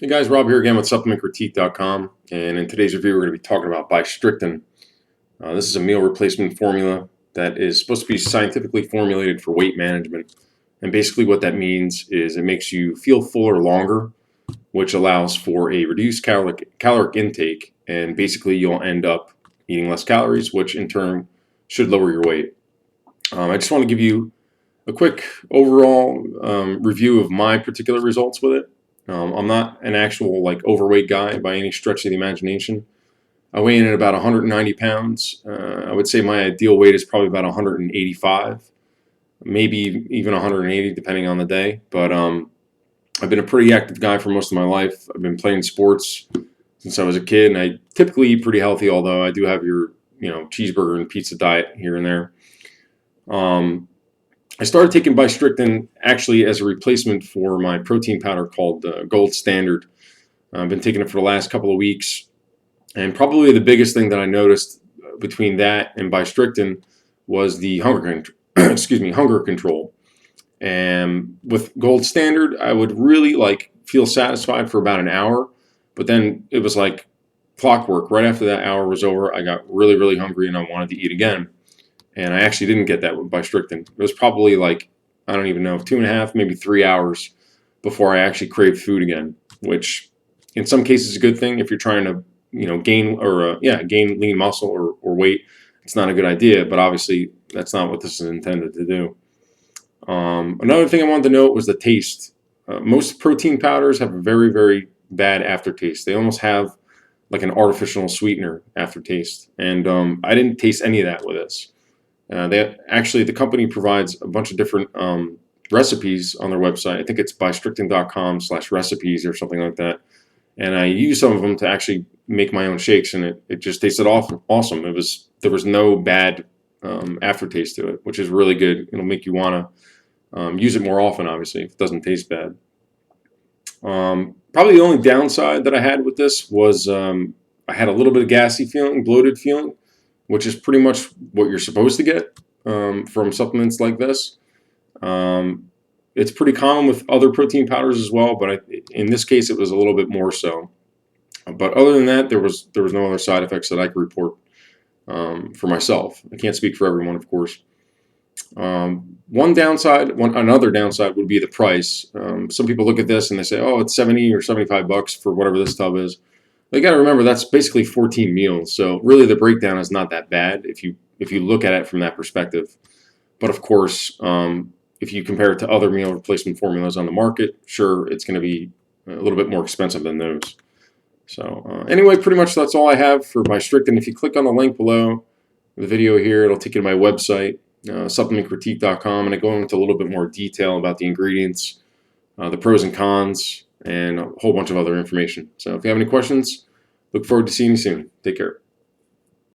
Hey guys, Rob here again with supplementcritique.com, and in today's review we're going to be talking about Bystrictin. This is a meal replacement formula that is supposed to be scientifically formulated for weight management, and basically what that means is it makes you feel fuller longer, which allows for a reduced caloric intake, and basically you'll end up eating less calories, which in turn should lower your weight. I just want to give you a quick overall review of my particular results with it. I'm not an actual overweight guy by any stretch of the imagination. I weigh in at about 190 pounds. I would say my ideal weight is probably about 185, maybe even 180 depending on the day. But I've been a pretty active guy for most of my life. I've been playing sports since I was a kid, and I typically eat pretty healthy, although I do have your cheeseburger and pizza diet here and there. I started taking Bystrictin actually as a replacement for my protein powder called Gold Standard. I've been taking it for the last couple of weeks, and probably the biggest thing that I noticed between that and Bystrictin was the hunger control. And with Gold Standard, I would really feel satisfied for about an hour, but then it was like clockwork. Right after that hour was over, I got really, really hungry and I wanted to eat again. And I actually didn't get that with Bystrictin. It was probably I don't even know, 2.5, maybe 3 hours before I actually craved food again, which in some cases is a good thing. If you're trying to, gain lean muscle or weight, it's not a good idea, but obviously that's not what this is intended to do. Another thing I wanted to note was the taste. Most protein powders have a very, very bad aftertaste. They almost have like an artificial sweetener aftertaste, and I didn't taste any of that with this. The company provides a bunch of different recipes on their website. I think it's bystrictin.com/recipes or something like that. And I used some of them to actually make my own shakes, and it just tasted awesome. There was no bad aftertaste to it, which is really good. It'll make you want to use it more often, obviously, if it doesn't taste bad. Probably the only downside that I had with this was I had a little bit of gassy feeling, bloated feeling, which is pretty much what you're supposed to get from supplements like this. It's pretty common with other protein powders as well, but in this case, it was a little bit more so. But other than that, there was no other side effects that I could report for myself. I can't speak for everyone, of course. Another downside would be the price. Some people look at this and they say, "Oh, it's 70 or 75 bucks for whatever this tub is." You got to remember that's basically 14 meals, so really the breakdown is not that bad if you look at it from that perspective. But of course, if you compare it to other meal replacement formulas on the market, sure, it's going to be a little bit more expensive than those. So anyway, pretty much that's all I have for Bystrictin. If you click on the link below the video here, it'll take you to my website, supplementcritique.com, and I go into a little bit more detail about the ingredients, the pros and cons, and a whole bunch of other information. So if you have any questions, look forward to seeing you soon. Take care.